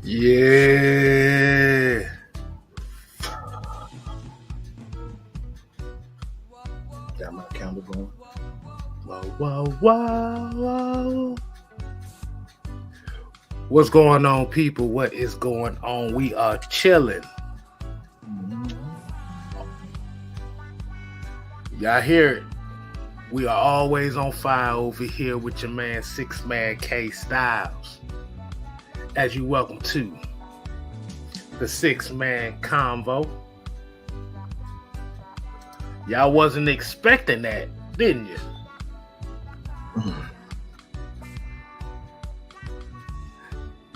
Yeah. Got my calendar going. Whoa. What's going on, people? What is going on? We are chilling. Y'all hear it? We are always on fire over here with your man, 6-Man K Styles. As you welcome to the 6-Man Convo. Y'all wasn't expecting that, didn't you?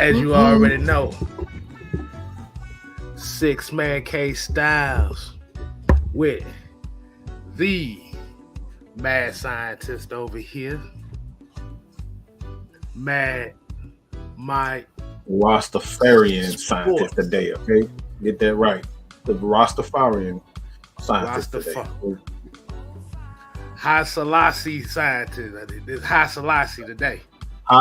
As you already know, 6-Man K Styles with the mad scientist over here, Mad Mike Rastafarian scientist today, okay? Get that right. The Rastafarian scientist today. High Selassie scientist. This High Selassie today.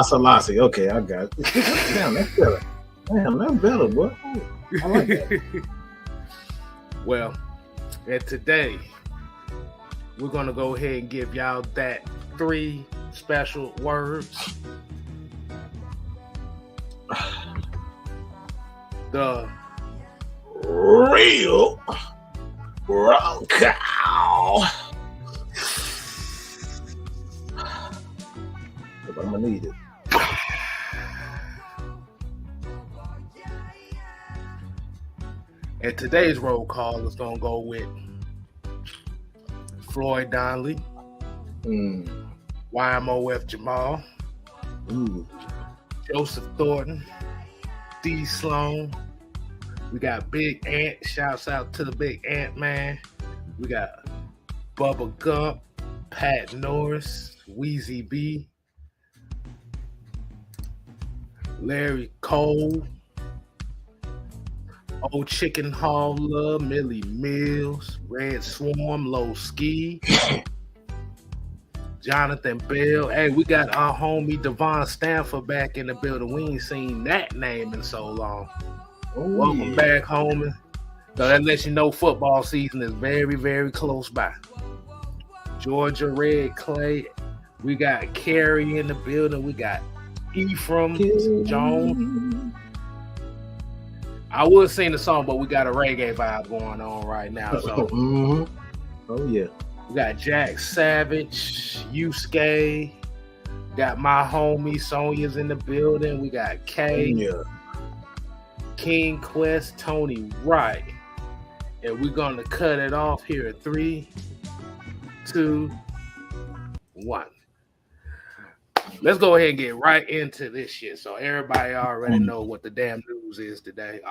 Selassie. Okay, I got it. Damn, that's better. Damn, that's better, boy. I like that. Well, and today we're gonna go ahead and give y'all that 3 special words. The real Bronco. I'm gonna need it. And today's roll call is gonna go with Floyd Donnelly, YMOF Jamal, Joseph Thornton, D. Sloan. We got Big Ant. Shouts out to the Big Ant Man. We got Bubba Gump, Pat Norris, Wheezy B, Larry Cole, Old Chicken Hauler, Millie Mills, Red Swarm, Low Ski, Jonathan Bell. Hey, we got our homie Devon Stanford back in the building. We ain't seen that name in so long. Welcome back, homie. So that lets you know football season is very, very close by. Georgia Red Clay. We got Carrie in the building. We got Ephraim Jones. I would sing the song, but we got a reggae vibe going on right now. So, oh yeah. We got Jack Savage, Yusuke. Got my homie Sonya's in the building. We got K, King Quest, Tony Wright, and we're gonna cut it off here at 3, 2, 1. Let's go ahead and get right into this shit. So everybody already know what the damn news is today.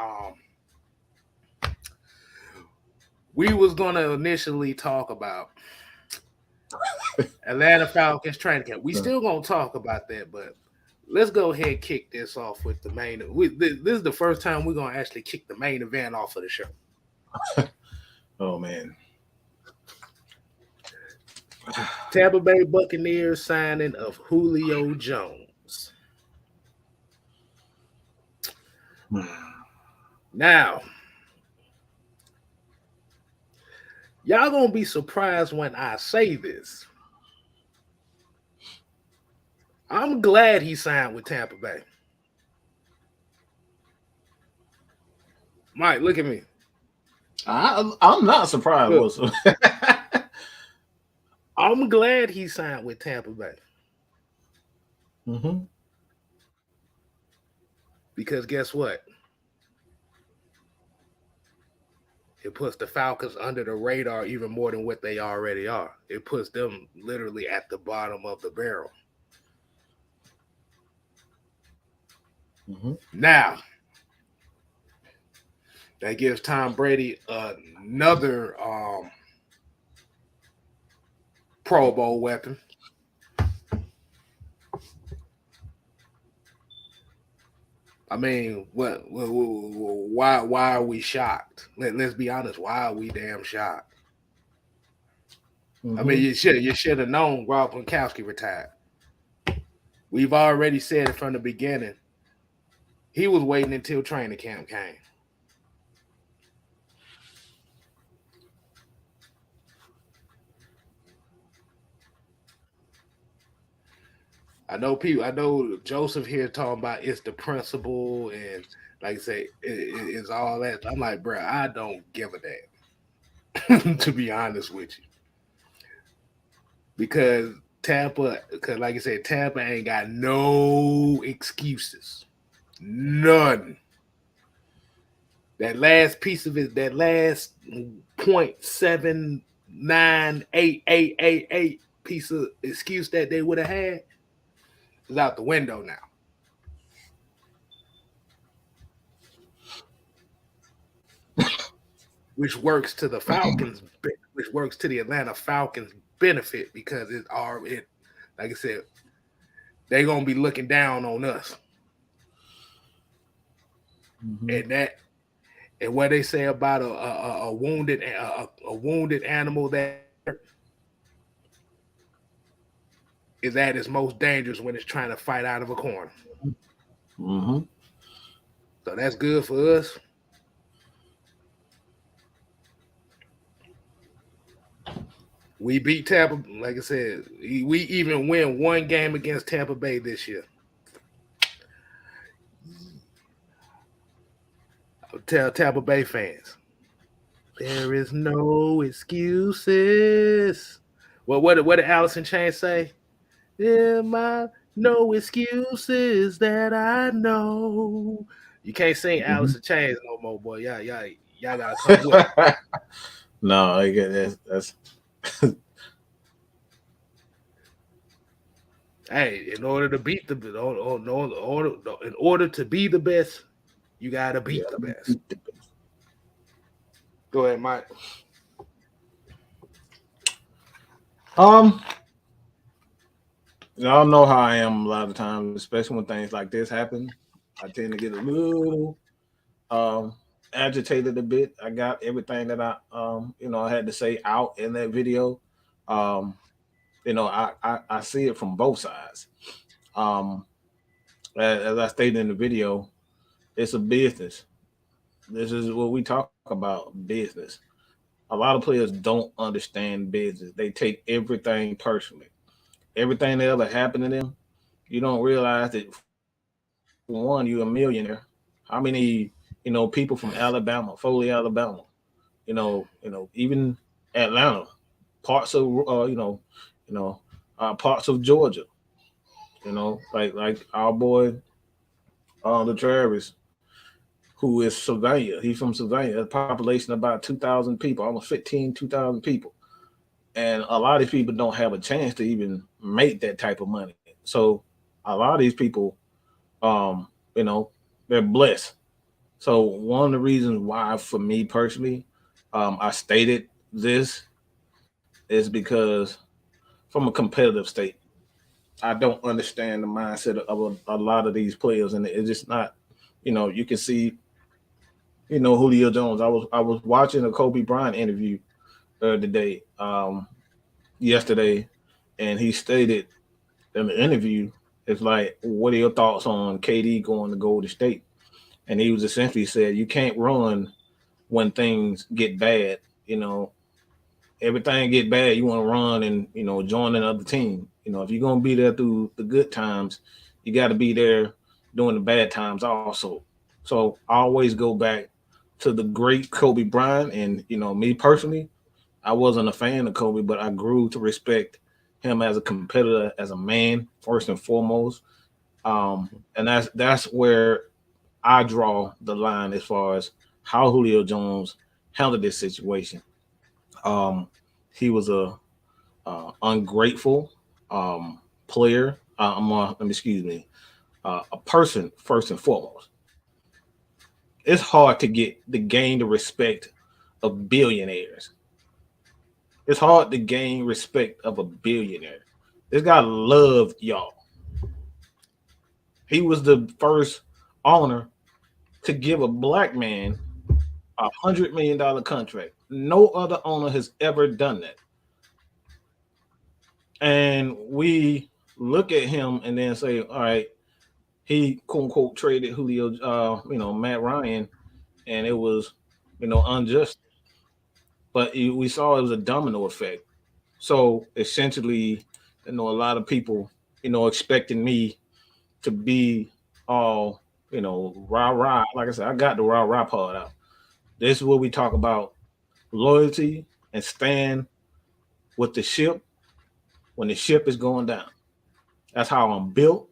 We was gonna initially talk about Atlanta Falcons Training Camp. We still gonna talk about that, but let's go ahead and kick this off with the main. This is the first time we're gonna actually kick the main event off of the show. Oh man. Tampa Bay Buccaneers signing of Julio Jones. Now, y'all gonna be surprised when I say this. I'm glad he signed with Tampa Bay. Mike, look at me. I'm not surprised. I'm glad he signed with Tampa Bay. Because guess what? It puts the Falcons under the radar even more than what they already are. It puts them literally at the bottom of the barrel. Now, that gives Tom Brady another Pro Bowl weapon. I mean, why are we shocked? Let's be honest. Why are we damn shocked? I mean, you should have known Rob Gronkowski retired. We've already said it from the beginning. He was waiting until training camp came. I know Joseph here talking about it's the principle and like I say, it's all that. I'm like, bro, I don't give a damn. To be honest with you, because because like I said, Tampa ain't got no excuses, none. That last piece of it, that last 0.79888 piece of excuse that they would have had is out the window now. Which works to the Falcons, which works to the Atlanta Falcons benefit because it like I said, they're gonna be looking down on us. And what they say about a wounded animal that is at its most dangerous when it's trying to fight out of a corner. So that's good for us. We beat Tampa, like I said, we even win one game against Tampa Bay this year. I'll tell Tampa Bay fans, there is no excuses. Well, what did Allison Chain say? There are no excuses that I know. You can't sing Allison Chains no more, boy. Y'all gotta come with it. No, I get that's Hey, in order to beat in order to be the best, you gotta beat the best. Go ahead, Mike. Y'all know how I am a lot of times, especially when things like this happen. I tend to get a little agitated a bit. I got everything that I I had to say out in that video. I see it from both sides. As I stated in the video, it's a business. This is what we talk about, business. A lot of players don't understand business. They take everything personally. Everything that ever happened to them, you don't realize that for one, you're a millionaire. How many, people from Alabama, Foley, Alabama, even Atlanta, parts of parts of Georgia, like our boy, the Travis, who is Savannah. He's from Savannah. A population of about 2,000 people, almost 2,000 people. And a lot of these people don't have a chance to even make that type of money. So a lot of these people, they're blessed. So one of the reasons why, for me personally, I stated this is because from a competitive state, I don't understand the mindset of a lot of these players, and it's just not. You can see, Julio Jones. I was watching a Kobe Bryant interview today, yesterday, and he stated in the interview, it's like, what are your thoughts on KD going to Golden State? And he was essentially said, you can't run when things get bad. Everything get bad, you want to run and join another team. If you're gonna be there through the good times, you got to be there during the bad times also. So I always go back to the great Kobe Bryant, and me personally, I wasn't a fan of Kobe, but I grew to respect him as a competitor, as a man, first and foremost. And that's where I draw the line as far as how Julio Jones handled this situation. He was a ungrateful player. A person first and foremost. It's hard to gain the respect of billionaires. It's hard to gain respect of a billionaire. This guy loved y'all. He was the first owner to give a black man $100 million contract. No other owner has ever done that. And we look at him and then say, all right, he quote unquote traded Julio, Matt Ryan, and it was, unjust. But we saw it was a domino effect. So essentially, a lot of people, expecting me to be all, rah rah. Like I said, I got the rah rah part out. This is where we talk about loyalty and stand with the ship when the ship is going down. That's how I'm built.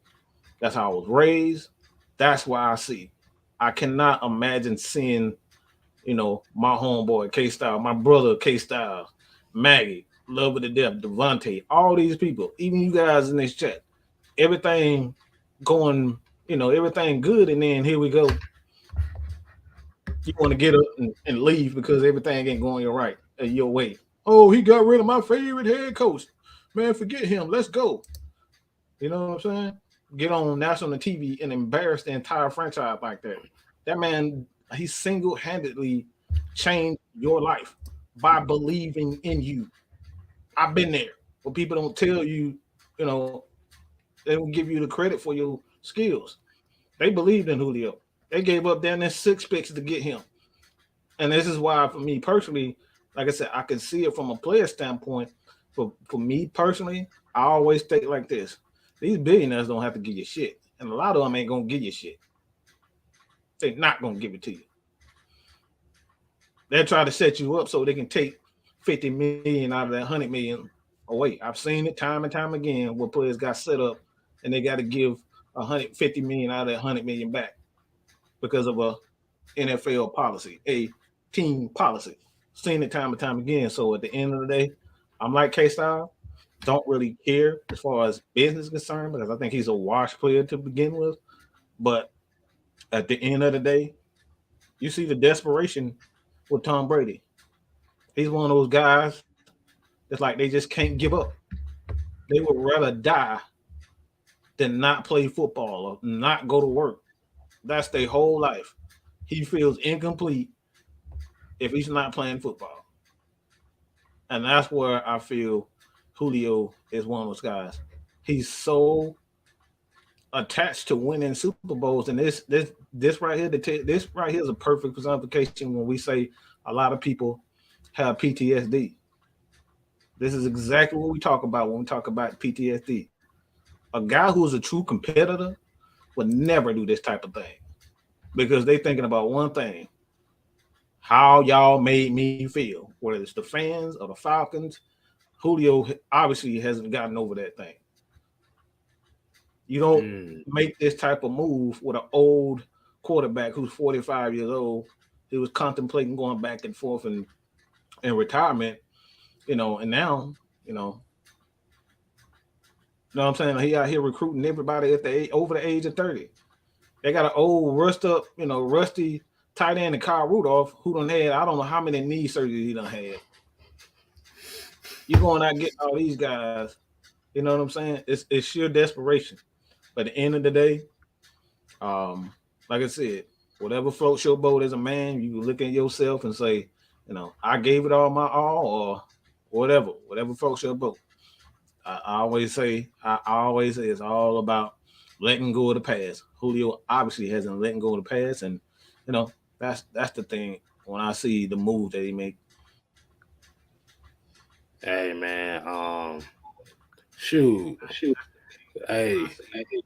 That's how I was raised. That's why I see. I cannot imagine seeing, my homeboy K-Style, my brother K-Style, Maggie, Love with the Death, Devontae, all these people, even you guys in this chat, everything going, everything good, and then here we go. You want to get up and leave because everything ain't going your way. Oh, he got rid of my favorite head coach. Man, forget him. Let's go. You know what I'm saying? Get on national TV and embarrass the entire franchise like that. That man, he single-handedly changed your life by believing in you. I've been there. But people don't tell you, they don't give you the credit for your skills. They believed in Julio. They gave up down there 6 picks to get him. And this is why, for me personally, like I said, I can see it from a player standpoint. For me personally, I always think like this. These billionaires don't have to give you shit. And a lot of them ain't going to give you shit. They're not going to give it to you. They'll try to set you up so they can take 50 million out of that 100 million away. I've seen it time and time again where players got set up and they got to give 150 million out of that 100 million back because of a NFL policy, a team policy. Seen it time and time again. So at the end of the day, I'm like K-Style. Don't really care as far as business is concerned because I think he's a wash player to begin with. But at the end of the day, you see the desperation with Tom Brady. He's one of those guys that's like they just can't give up. They would rather die than not play football or not go to work. That's their whole life. He feels incomplete if he's not playing football. And that's where I feel Julio is one of those guys. He's so attached to winning Super Bowls, and this right here, this right here is a perfect personification when we say a lot of people have PTSD. This is exactly what we talk about when we talk about PTSD. A guy who's a true competitor would never do this type of thing because they're thinking about one thing: how y'all made me feel, whether it's the fans or the Falcons. Julio obviously hasn't gotten over that thing. You don't make this type of move with an old quarterback who's 45 years old. He was contemplating going back and forth in retirement, and now, you know what I'm saying? He out here recruiting everybody over the age of 30. They got an old rusty tight end and Kyle Rudolph who done had, I don't know how many knee surgeries he done had. You're going out and get all these guys. You know what I'm saying? It's sheer desperation. But at the end of the day, like I said, whatever floats your boat as a man, you look at yourself and say, I gave it all my all, or whatever floats your boat. I always say it's all about letting go of the past. Julio obviously hasn't letting go of the past, and that's the thing when I see the move that he make. Hey man, shoot. Hey,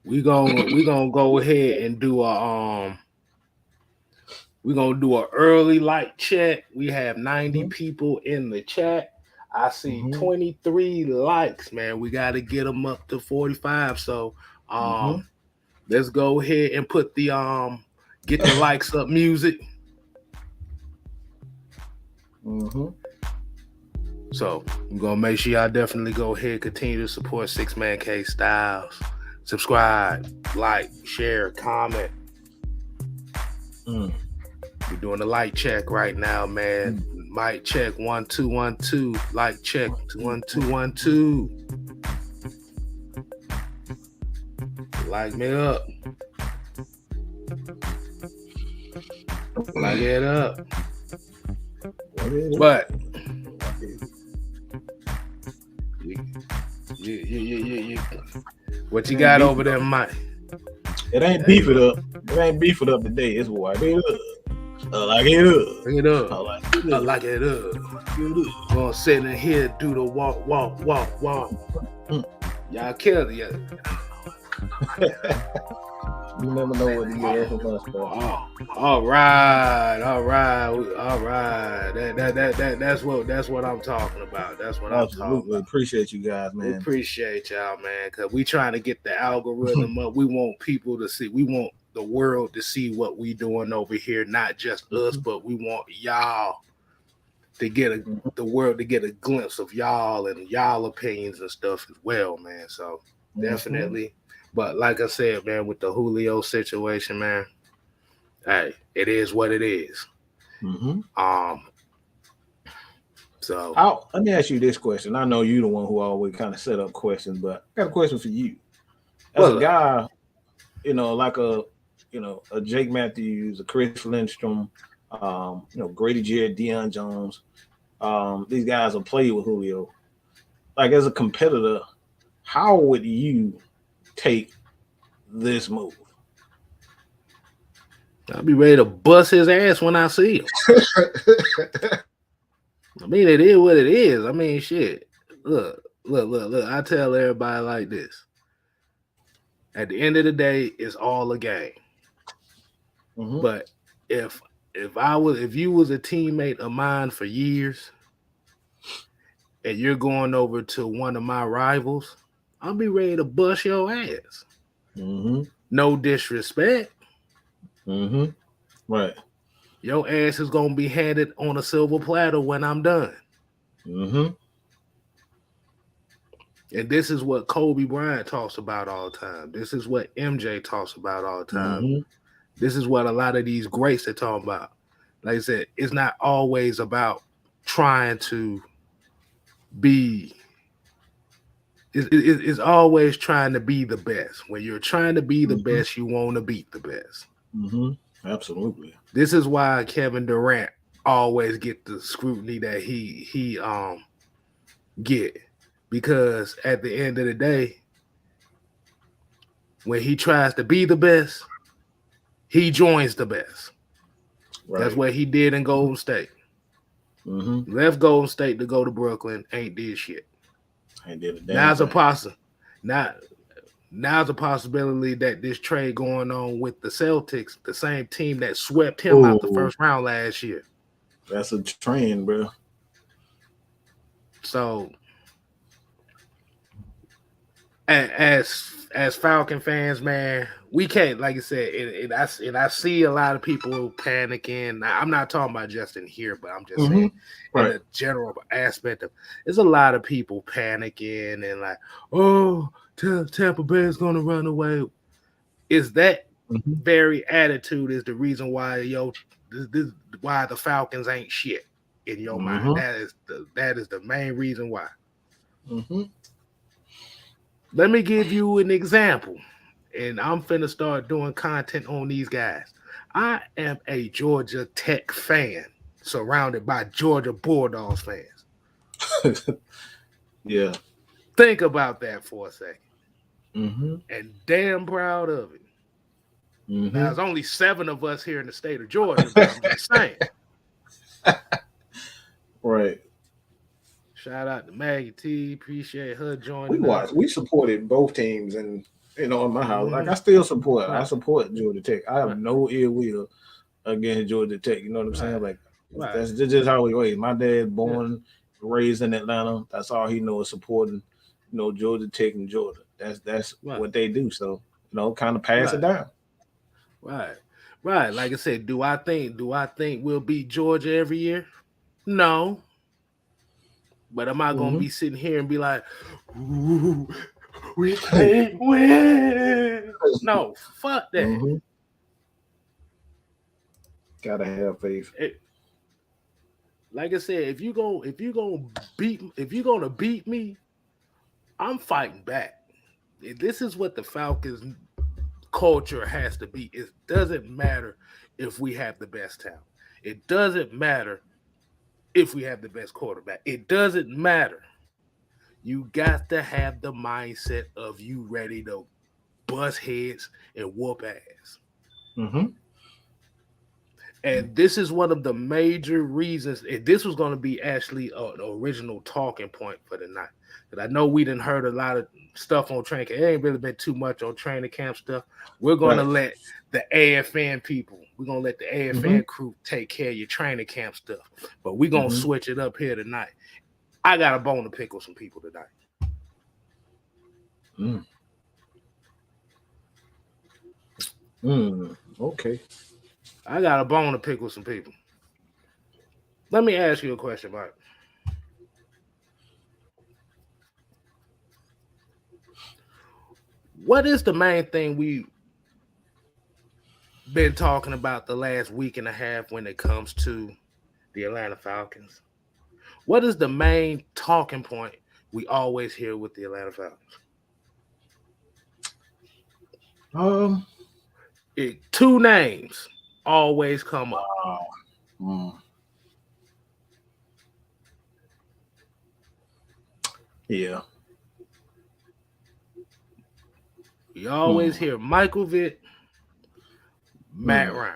we gonna go ahead and do we're gonna do an early like check. We have 90 people in the chat. I see 23 likes, man. We got to get them up to 45. So let's go ahead and put the get the likes up music. So I'm gonna make sure y'all definitely go ahead and continue to support Six Man K Styles. Subscribe, like, share, comment. We're doing a light check right now, man. Mic check 1 2 1 2. Light check 1 2 1 2. Light me up. Light it up. But what you got over there, Mike? It ain't beef it up. It ain't beef it up today. It's what it up. I like it up. Bring it up. I like it up. I like it up. Gonna sit in here, do the walk. Y'all killed it. You never know what to get from us, bro. All right. That's what I'm talking about. That's what I'm talking about. Appreciate you guys, man. We appreciate y'all, man, because we trying to get the algorithm up. We want people to see. We want the world to see what we doing over here, not just us, but we want y'all to get the world to get a glimpse of y'all and y'all opinions and stuff as well, man. So definitely. But like I said, man, with the Julio situation, man, hey, it is what it is. So let me ask you this question. I know you're the one who always kind of set up questions, but I got a question for you. As a guy, like a Jake Matthews, a Chris Lindstrom, Grady Jarrett, Deion Jones, these guys have played with Julio. Like, as a competitor, how would you take this move? I'll be ready to bust his ass when I see him. I mean, it is what it is. I mean, shit. Look. I tell everybody like this. At the end of the day, it's all a game. But if you was a teammate of mine for years and you're going over to one of my rivals, I'll be ready to bust your ass. No disrespect. Right. Your ass is gonna be handed on a silver platter when I'm done. And this is what Kobe Bryant talks about all the time. This is what MJ talks about all the time. This is what a lot of these greats are talking about. Like I said, it's not always about trying to be. It's always trying to be the best. When you're trying to be the best, you want to beat the best. Absolutely. This is why Kevin Durant always get the scrutiny that he get, because at the end of the day, when he tries to be the best, he joins the best. Right. That's what he did in Golden State. Left Golden State to go to Brooklyn, ain't did shit. Now's a possibility that this trade going on with the Celtics, the same team that swept him out the first round last year. That's a trend, bro. So, as Falcon fans, man, we can't, like I said, and I see a lot of people panicking. I'm not talking about just in here, but I'm just saying in a general aspect of, there's a lot of people panicking and like, oh, Tampa Bay is going to run away. Is that very attitude is the reason why why the Falcons ain't shit in your mind? That is the main reason why. Let me give you an example, and I'm finna start doing content on these guys. I am a Georgia Tech fan, surrounded by Georgia Bulldogs fans. Yeah. Think about that for a second. And damn proud of it. Now, there's only 7 of us here in the state of Georgia, but I'm just saying. Right. Shout out to Maggie T. Appreciate her joining us. We supported both teams, and in my house, like I still support. I support Georgia Tech. I have no ill will against Georgia Tech. You know what I'm saying? Like that's just how we raised. My dad born, raised in Atlanta. That's all he knows, supporting, Georgia Tech and Georgia. That's what they do. So kind of pass it down. Right. Like I said, do I think we'll beat Georgia every year? No. But am I gonna be sitting here and be like, ooh, we can't win? No, fuck that. Gotta have faith. Like I said, if you're gonna beat me, I'm fighting back. This is what the Falcons culture has to be. It doesn't matter if we have the best talent. It doesn't matter if we have the best quarterback. It doesn't matter. You got to have the mindset of you ready to bust heads, and whoop ass. Mm-hmm. And this is one of the major reasons. And this was going to be actually an original talking point for the night. Because I know we didn't heard a lot of stuff on training camp. It ain't really been too much on training camp stuff. We're going to let the AFN people, we're going to let the AFN crew take care of your training camp stuff. But we're going to switch it up here tonight. I got a bone to pick with some people tonight. Okay. I got a bone to pick with some people. Let me ask you a question, Mike. What is the main thing we've been talking about the last week and a half when it comes to the Atlanta Falcons? What is the main talking point we always hear with the Atlanta Falcons? Two names always come up. Yeah. You always hear Michael Vick, Matt Ryan.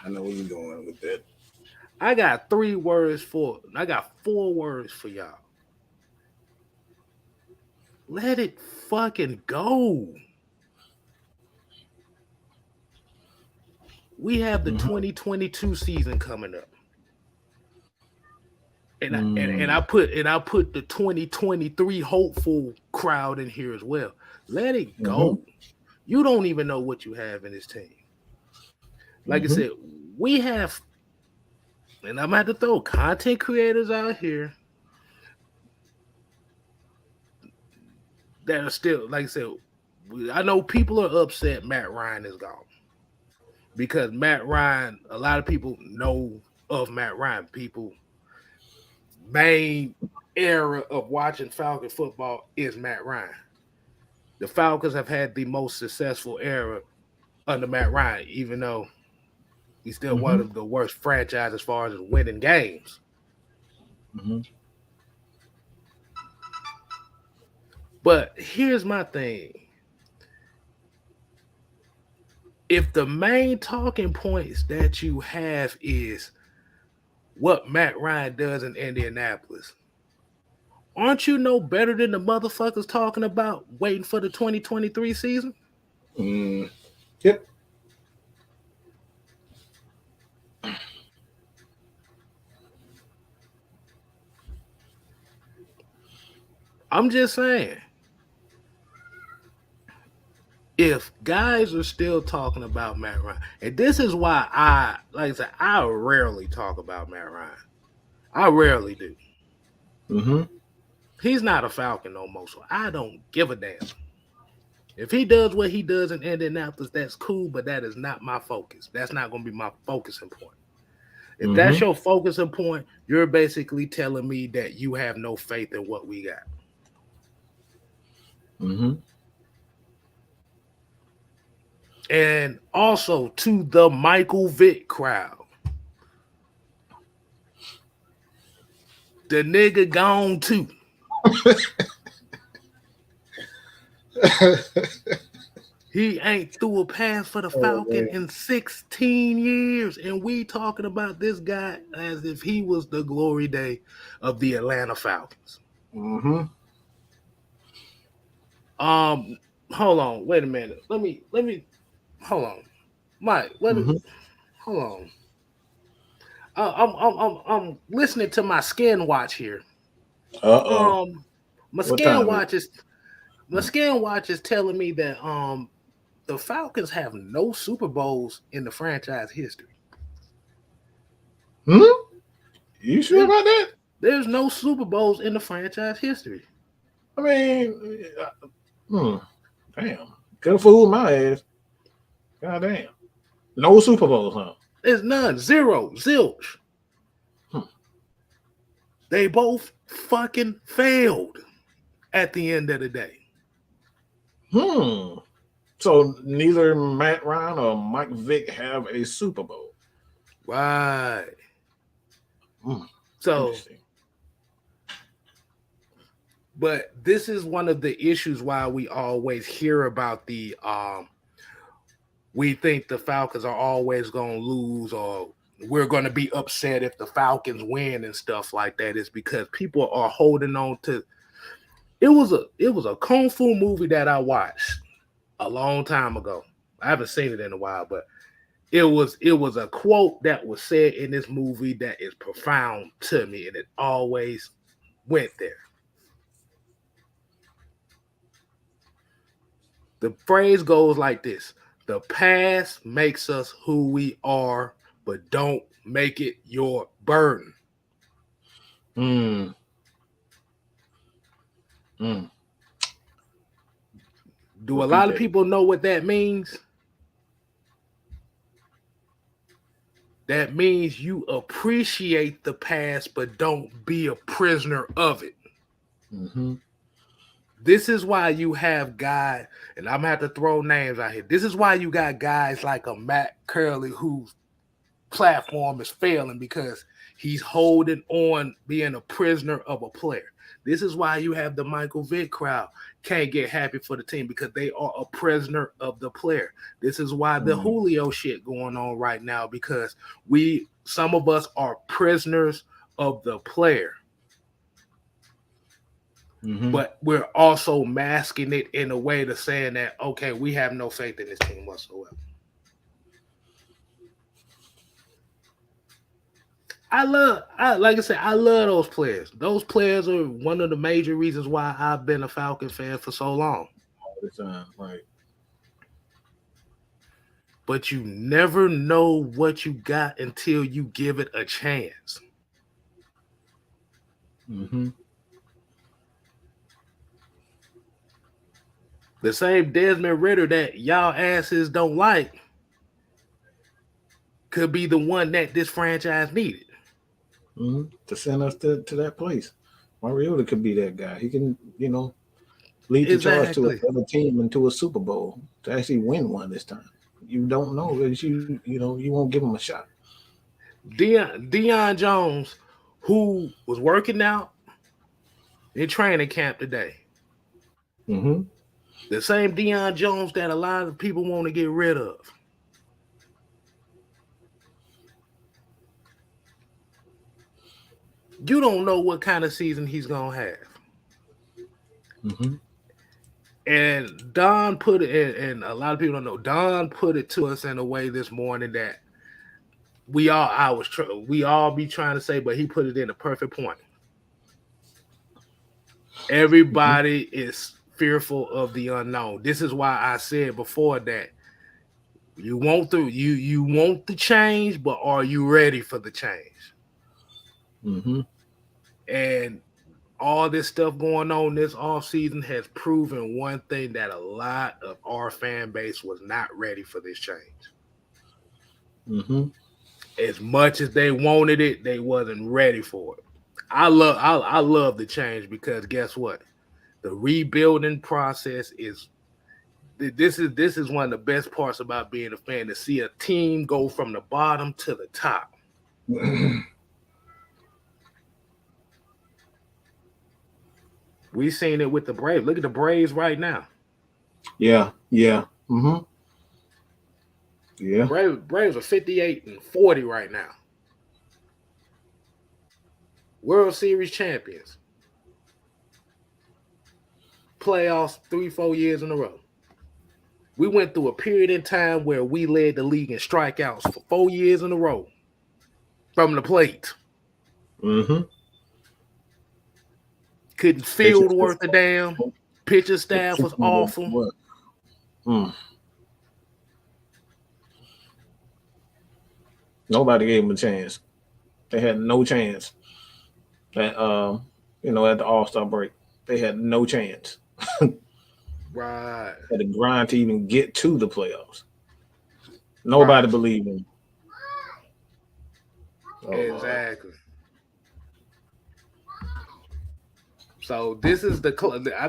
I know where you're going with that. I got 4 words for y'all. Let it fucking go. We have the 2022 season coming up. And I put the 2023 hopeful crowd in here as well. Let it go. You don't even know what you have in this team. Like I said, we have, and I'm going to have to throw content creators out here that are still, like I said, I know people are upset Matt Ryan is gone. Because Matt Ryan, a lot of people know of Matt Ryan. People, main era of watching Falcon football is Matt Ryan. The Falcons have had the most successful era under Matt Ryan, even though he's still one of the worst franchises as far as winning games. But here's my thing. If the main talking points that you have is what Matt Ryan does in Indianapolis, aren't you no better than the motherfuckers talking about waiting for the 2023 season? Yep. I'm just saying, if guys are still talking about Matt Ryan, and this is why I rarely talk about Matt Ryan. I rarely do. He's not a Falcon no more, so I don't give a damn. If he does what he does in Indianapolis, that's cool, but that is not my focus. That's not going to be my focusing point. If that's your focusing point, you're basically telling me that you have no faith in what we got. And also to the Michael Vick crowd, the nigga gone too. He ain't threw a pass for the Falcon in 16 years. And we talking about this guy as if he was the glory day of the Atlanta Falcons. Hold on. Wait a minute. Let me hold on. Mike, hold on. I'm listening to my skin watch here. My skin watch is telling me that the Falcons have no Super Bowls in the franchise history. You sure about that? There's no Super Bowls in the franchise history. I mean, damn. Could have fooled my ass. God damn. No Super Bowls, huh? There's none. Zero. Zilch. They both fucking failed at the end of the day. So neither Matt Ryan or Mike Vick have a Super Bowl. Right. So But this is one of the issues why we always hear about we think the Falcons are always going to lose, or we're going to be upset if the Falcons win and stuff like that, is because people are holding on to. It was a kung fu movie that I watched a long time ago. I haven't seen it in a while, but it was a quote that was said in this movie that is profound to me, and it always went there. The phrase goes like this: the past makes us who we are, but don't make it your burden. Mm. Do a lot of people know what that means? That means you appreciate the past, but don't be a prisoner of it. Mm-hmm. This is why you have guys, and I'm gonna have to throw names out here. This is why you got guys like a Matt Curley whose platform is failing because he's holding on being a prisoner of a player. This is why you have the Michael Vick crowd can't get happy for the team because they are a prisoner of the player. This is why the Julio shit going on right now because some of us are prisoners of the player. Mm-hmm. But we're also masking it in a way to saying that, okay, we have no faith in this team whatsoever. Like I said, I love those players. Those players are one of the major reasons why I've been a Falcons fan for so long. All the time, right. But you never know what you got until you give it a chance. Mm-hmm. The same Desmond Ridder that y'all asses don't like could be the one that this franchise needed. Mm-hmm. To send us to that place. Mariota could be that guy. He can, lead the charge to another team into a Super Bowl to actually win one this time. You don't know because you won't give him a shot. Deion Jones, who was working out in training camp today. Mm-hmm. The same Deion Jones that a lot of people want to get rid of. You don't know what kind of season he's going to have. Mm-hmm. And Don put it, and a lot of people don't know, Don put it to us in a way this morning that we all be trying to say, but he put it in a perfect point. Everybody is fearful of the unknown. This is why I said before that you want the change, but are you ready for the change? Mm-hmm. And all this stuff going on this offseason has proven one thing, that a lot of our fan base was not ready for this change. Mm-hmm. As much as they wanted it, they wasn't ready for it. I love the change because guess what? The rebuilding process is this is one of the best parts about being a fan, to see a team go from the bottom to the top. We've seen it with the Braves. Look at the Braves right now. Yeah. Mm-hmm. Yeah. Braves are 58-40 right now. World Series champions. Playoffs 3-4 years in a row. We went through a period in time where we led the league in strikeouts for 4 years in a row from the plate. Mm-hmm. Couldn't field worth a damn. Pitcher staff was awful. Nobody gave him a chance. They had no chance. At at the All-Star break, they had no chance. Right. Had to grind to even get to the playoffs. Nobody believed him. Exactly. So I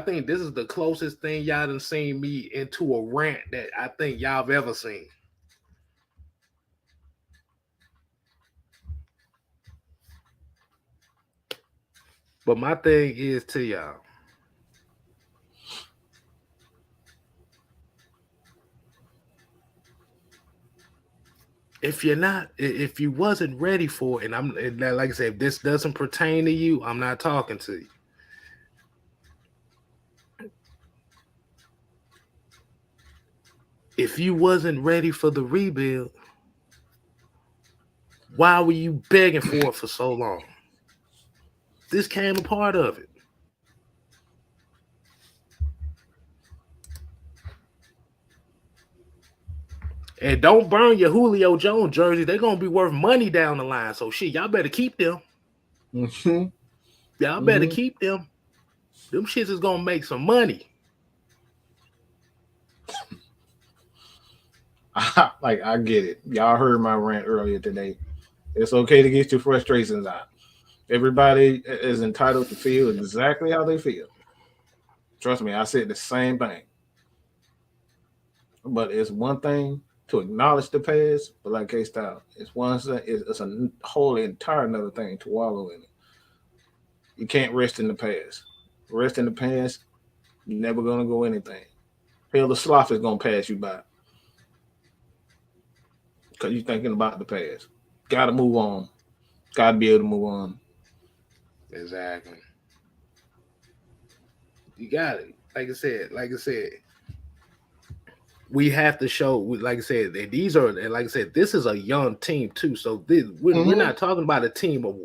think this is the closest thing y'all done seen me into a rant that I think y'all have ever seen. But my thing is to y'all, if you wasn't ready for it, and like I said, if this doesn't pertain to you, I'm not talking to you. If you wasn't ready for the rebuild, why were you begging for it for so long? This came a part of it. And don't burn your Julio Jones jersey. They're gonna be worth money down the line. So shit, y'all better keep them. Mm-hmm. Y'all better keep them. Them shits is gonna make some money. I get it. Y'all heard my rant earlier today. It's okay to get your frustrations out. Everybody is entitled to feel exactly how they feel. Trust me, I said the same thing. But it's one thing to acknowledge the past, but like K-Style, it's a whole entire another thing to wallow in it. You can't rest in the past. Rest in the past, you're never gonna go anything. Hell, the sloth is gonna pass you by because you're thinking about the past. Gotta move on. Gotta be able to move on. Exactly. You got it. Like I said, we have to show. Like I said, this is a young team too. So we're not talking about a team of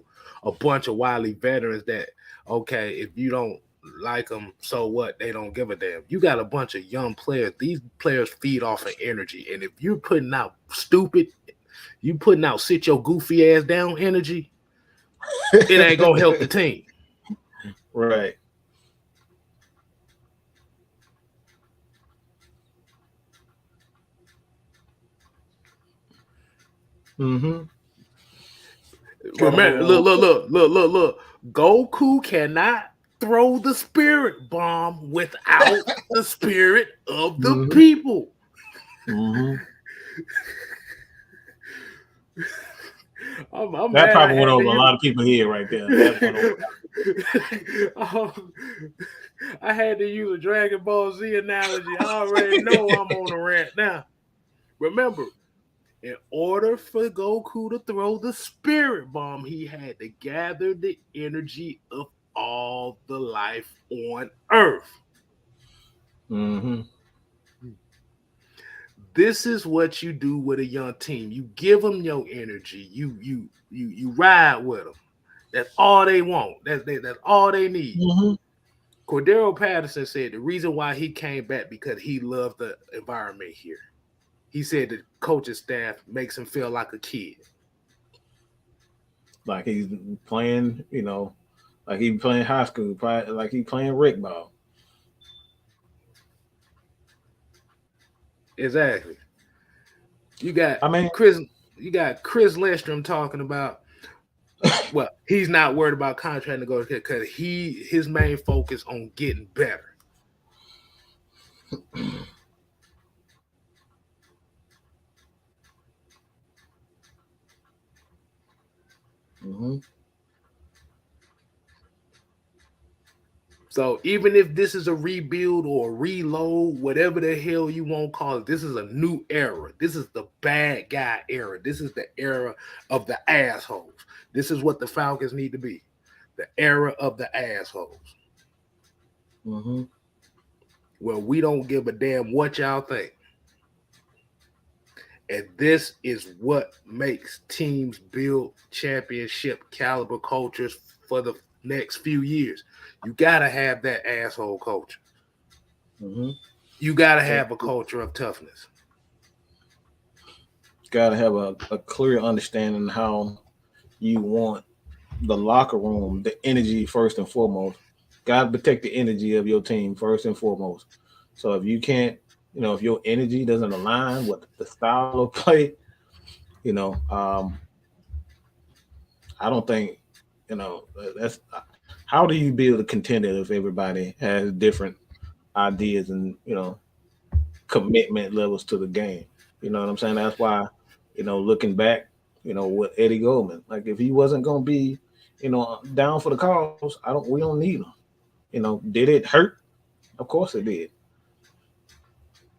a bunch of wily veterans that, okay, if you don't like them, so what? They don't give a damn. You got a bunch of young players. These players feed off of energy, and if you're putting out sit your goofy ass down energy, it ain't gonna help the team. Right. Mm-hmm. Remember, look. Goku cannot throw the spirit bomb without the spirit of the people. Mm-hmm. I'm that probably went over a lot of people here right there. I had to use a Dragon Ball Z analogy. I already know I'm on a rant now. Remember, in order for Goku to throw the spirit bomb, he had to gather the energy of all the life on Earth. Mm-hmm. This is what you do with a young team. You give them your energy. You ride with them. That's all they want. That's all they need. Mm-hmm. Cordero Patterson said the reason why he came back because he loved the environment here. He said the coaching staff makes him feel like a kid. Like he's playing, like he's playing high school, like he's playing rec ball. Exactly. You got Chris Lindstrom talking about, well, he's not worried about contract negotiation because his main focus on getting better. Mm-hmm. So even if this is a rebuild or a reload, whatever the hell you won't call it, this is a new era. This is the bad guy era. This is the era of the assholes. This is what the Falcons need to be. The era of the assholes. Mm-hmm. Well, we don't give a damn what y'all think. And this is what makes teams build championship caliber cultures for the next few years. You got to have that asshole culture. Mm-hmm. You got to have a culture of toughness. Got to have a clear understanding how you want the locker room, the energy first and foremost. Got to protect the energy of your team first and foremost. So if you can't, if your energy doesn't align with the style of play, I don't think, that's how do you build a contender if everybody has different ideas and, commitment levels to the game? You know what I'm saying? That's why, looking back, with Eddie Goldman, like if he wasn't going to be, down for the cause, we don't need him. Did it hurt? Of course it did.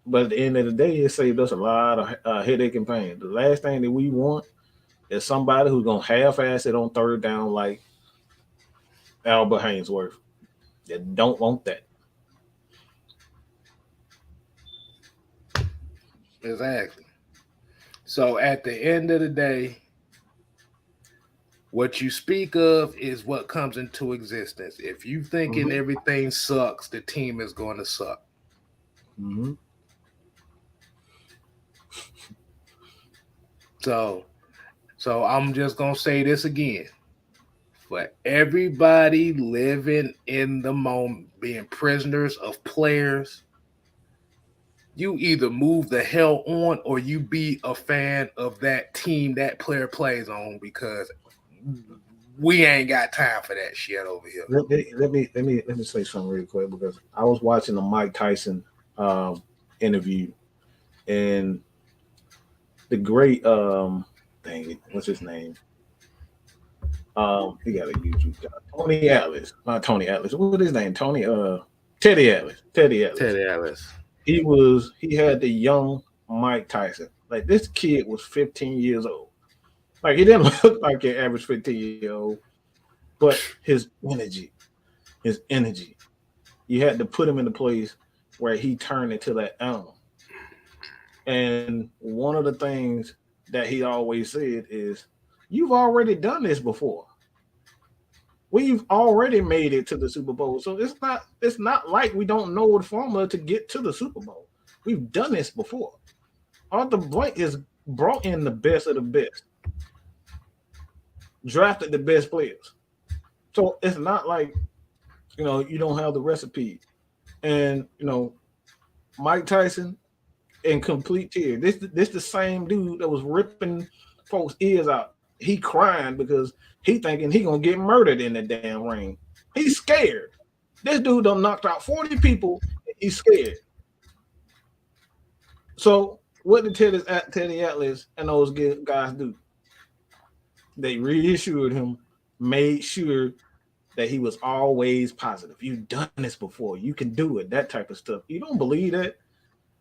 But at the end of the day, it saved us a lot of headache and pain. The last thing that we want is somebody who's gonna half-ass it on third down like Albert Hainsworth. They don't want that. Exactly. So at the end of the day, what you speak of is what comes into existence. If you thinking Mm-hmm. everything sucks, the team is going to suck. Mm-hmm. So, so I'm just gonna say this again. For everybody living in the moment, being prisoners of players, you either move the hell on or you be a fan of that team that player plays on because we ain't got time for that shit over here. Let me say something real quick because I was watching the Mike Tyson interview and the great dang it, what's his name? He got a YouTube guy. Tony Atlas. Not Tony Atlas. What is his name? Teddy Atlas. Teddy Atlas. Teddy Ellis. He had the young Mike Tyson. Like this kid was 15 years old. Like he didn't look like your average 15-year-old, but his energy. You had to put him in the place where he turned into that animal. And one of the things that he always said is, "You've already done this before. We've already made it to the Super Bowl. So it's not like we don't know the formula to get to the Super Bowl. We've done this before. Arthur Blank has brought in the best of the best, drafted the best players. So it's not like you don't have the recipe. And Mike Tyson in complete tears. This the same dude that was ripping folks' ears out. He crying because he thinking he gonna get murdered in the damn ring. He's scared. This dude done knocked out 40 people. He's scared. So what did Teddy Atlas and those guys do? They reassured him, made sure that he was always positive. You've done this before. You can do it. That type of stuff. You don't believe that?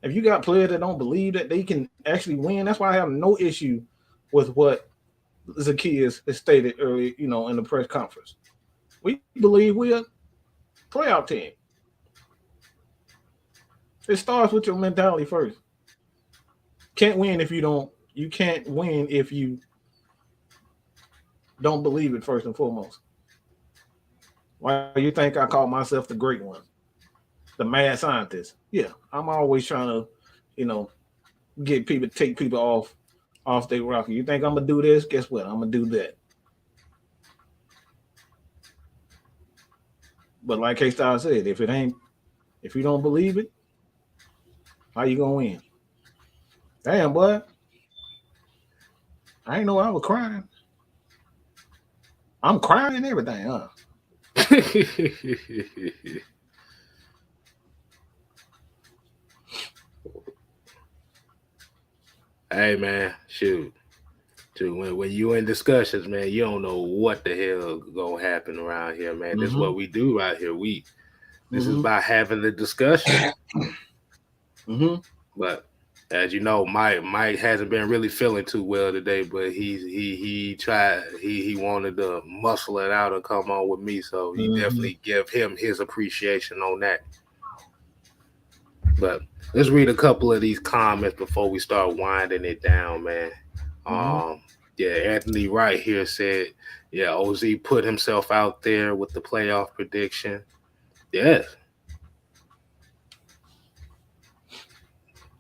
If you got players that don't believe that they can actually win, that's why I have no issue with what Zacchaeus has stated earlier, in the press conference. We believe we're a playoff team. It starts with your mentality first. Can't win if you don't. You can't win if you don't believe it first and foremost. Why do you think I call myself the great one, the mad scientist? Yeah, I'm always trying to, take people off their rocker. You think I'm gonna do this? Guess what? I'm gonna do that. But like K-Star said, if you don't believe it, how you gonna win? Damn, boy. I ain't know I was crying. I'm crying and everything, huh? Hey man, shoot. When you in discussions, man, you don't know what the hell gonna happen around here, man. This is what we do right here. This is about having the discussion. But as you know, Mike hasn't been really feeling too well today, but he tried he wanted to muscle it out and come on with me, so he definitely give him his appreciation on that. But let's read a couple of these comments before we start winding it down, man. Yeah, Anthony Wright here said, yeah, OZ put himself out there with the playoff prediction. Yes.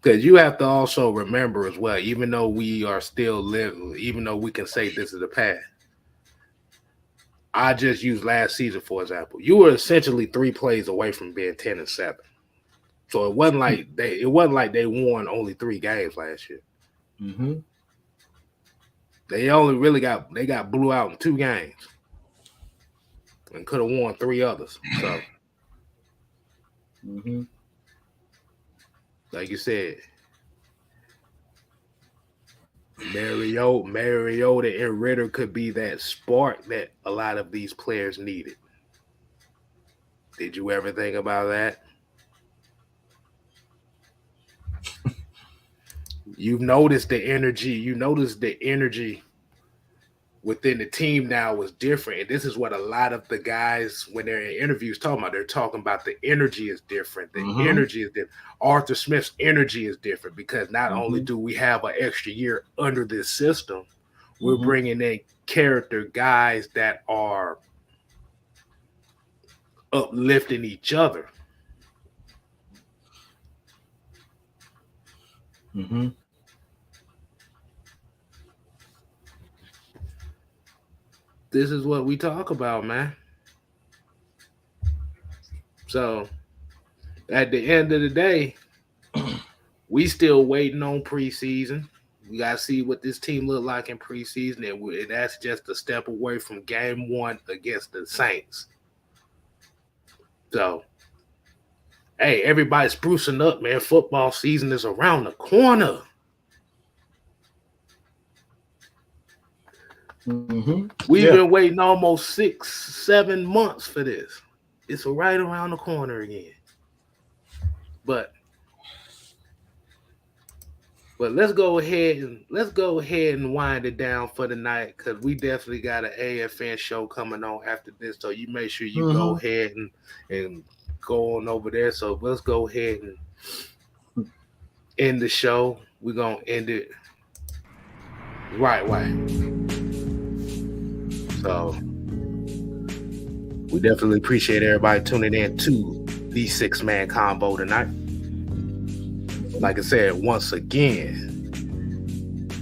Because you have to also remember as well, even though we are still living, even though we can say this is the past. I just used last season for example. You were essentially 3 plays away from being 10-7. So it wasn't like they won only 3 games last year. They only really got blew out in 2 games and could have won 3 others. So, like you said, Mariota and Ritter could be that spark that a lot of these players needed. Did you ever think about that? You've noticed the energy. You notice the energy within the team now was different. And this is what a lot of the guys, when they're in interviews, talking about. They're talking about the energy is different. The energy is different. Arthur Smith's energy is different because not only do we have an extra year under this system, we're bringing in character guys that are uplifting each other. This is what we talk about, man. So at the end of the day, we still waiting on preseason. We got to see what this team look like in preseason, and that's just a step away from game 1 against the Saints. So, hey, everybody sprucing up, man. Football season is around the corner. We've been waiting almost 6-7 months for this. It's right around the corner again. But let's go ahead and wind it down for the night, because we definitely got an AFN show coming on after this. So you make sure you go ahead and go on over there. So let's go ahead and end the show. We're gonna end it right way. So we definitely appreciate everybody tuning in to the 6-man combo tonight. Like I said, once again,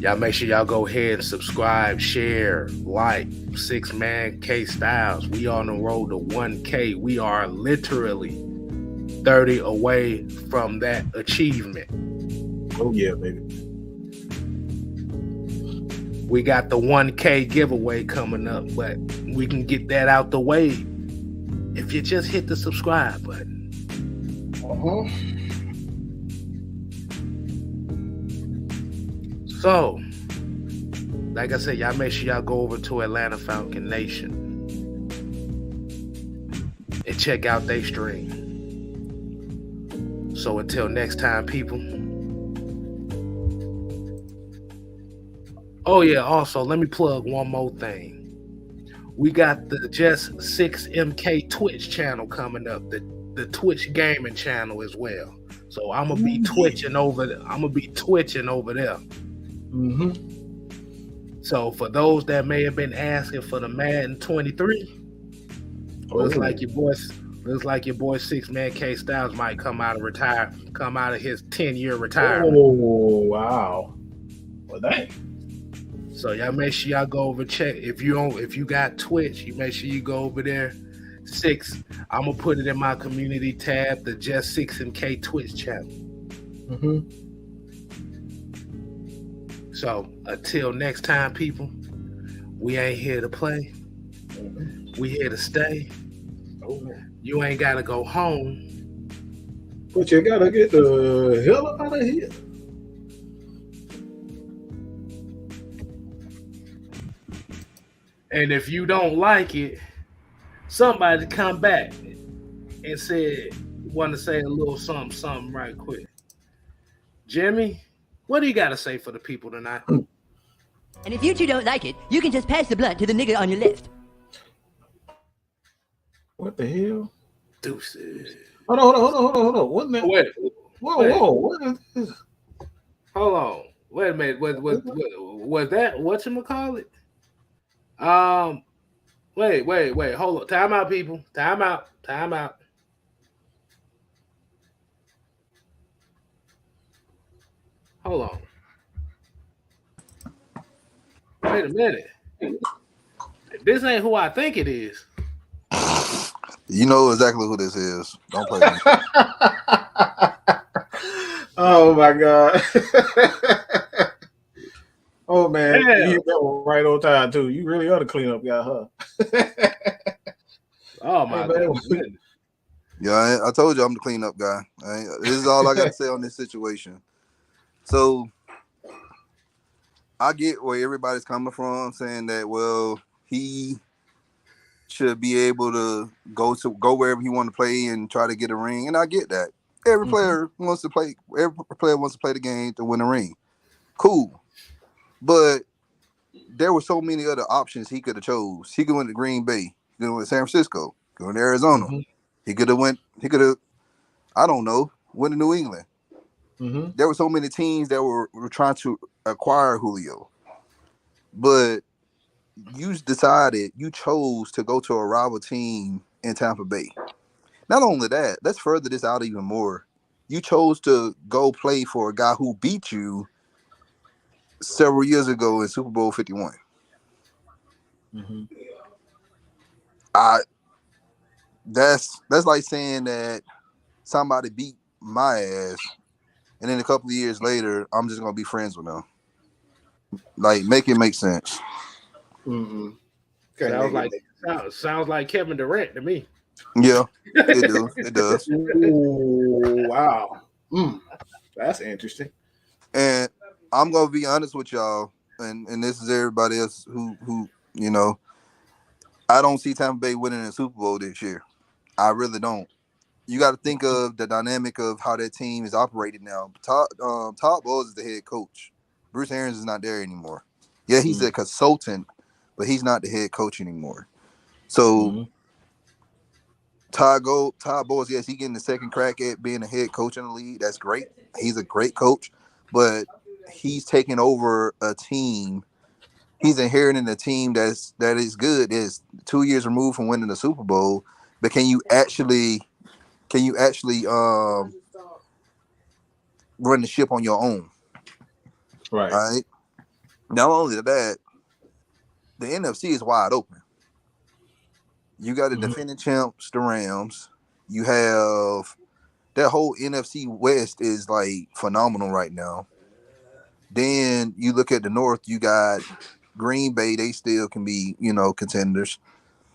y'all make sure y'all go ahead and subscribe, share, like 6-man K Styles. We on the road to 1K. We are literally 30 away from that achievement. Oh yeah, baby. We got the 1K giveaway coming up, but we can get that out the way if you just hit the subscribe button. So, like I said, y'all make sure y'all go over to Atlanta Falcon Nation and check out their stream. So until next time, people. Oh yeah, also let me plug one more thing. We got the Just 6MK Twitch channel coming up, the Twitch gaming channel as well. So I'm gonna be twitching over there. So for those that may have been asking for the Madden 23, looks like your boy 6-man K Styles might come out of his 10-year retirement. Oh wow. Well, dang. So y'all make sure y'all go over check. If you got Twitch, you make sure you go over there. I'm gonna put it in my community tab, the Just 6MK Twitch channel. So until next time, people, we ain't here to play. We here to stay. You ain't gotta go home, but you gotta get the hell out of here. And if you don't like it, somebody come back and want to say a little something right quick. Jimmy, what do you got to say for the people tonight? And if you two don't like it, you can just pass the blunt to the nigga on your left. What the hell? Deuces. Hold on. What minute? Wait. Whoa. What is this? Hold on. Wait a minute. Was that whatchamacallit? Wait. Hold on. Time out, people. Time out. Hold on. Wait a minute. This ain't who I think it is. You know exactly who this is. Don't play with me. Oh my God. Oh man, you hit that one right on time too. You really ought to clean up, guy, huh? Oh my God. Yeah, I told you I'm the cleanup guy. This is all I got to say on this situation. So I get where everybody's coming from, saying that, well, he should be able to go wherever he want to play and try to get a ring, and I get that. Every player wants to play. Every player wants to play the game to win a ring. Cool, but there were so many other options he could have chose. He could went to Green Bay. He could have went to San Francisco. He could went to Arizona. He could have went. He could have. I don't know. Went to New England. There were so many teams that were trying to acquire Julio, but you chose to go to a rival team in Tampa Bay. Not only that, let's further this out even more. You chose to go play for a guy who beat you several years ago in Super Bowl 51. That's like saying that somebody beat my ass, and then a couple of years later, I'm just gonna be friends with them. Like, make it make sense. Sounds like Kevin Durant to me. Yeah, it does. Ooh, wow. That's interesting. And I'm gonna be honest with y'all, and this is everybody else who I don't see Tampa Bay winning a Super Bowl this year. I really don't. You got to think of the dynamic of how that team is operating now. Todd Bowles is the head coach. Bruce Arians is not there anymore. Yeah, he's a consultant, but he's not the head coach anymore. So Todd Bowles, yes, he's getting the second crack at being a head coach in the league. That's great. He's a great coach, but he's taking over a team. He's inheriting a team that is good. Is 2 years removed from winning the Super Bowl, but can you actually run the ship on your own? Right. All right. Not only that, the NFC is wide open. You got the defending champs, the Rams. You have that whole NFC West is like phenomenal right now. Then you look at the North, you got Green Bay, they still can be, contenders.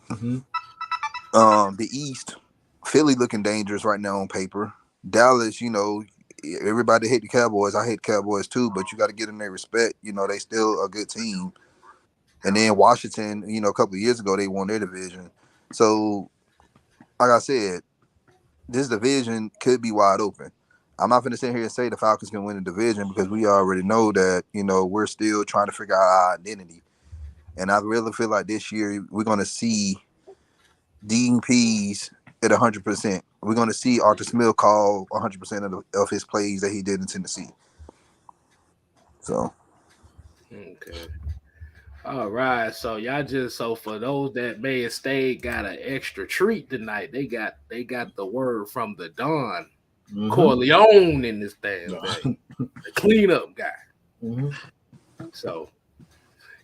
The East, Philly looking dangerous right now on paper. Dallas, everybody hate the Cowboys. I hate the Cowboys too, but you got to give them their respect. They still a good team. And then Washington, a couple of years ago, they won their division. So, like I said, this division could be wide open. I'm not going to sit here and say the Falcons can win the division because we already know that, we're still trying to figure out our identity. And I really feel like this year we're going to see Dean Pease at 100%. We're going to see Arthur Smith call 100% of his plays that he did in Tennessee. So. Okay. All right. So for those that may have stayed, got an extra treat tonight. They got the word from the Don Corleone in this damn thing. The cleanup guy. So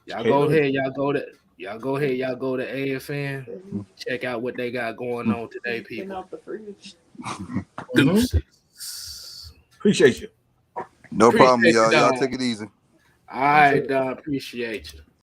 y'all go ahead, y'all go to AFN. Check out what they got going on today, people. Appreciate you. No problem, y'all. Y'all take it easy. All right, Don. Appreciate you.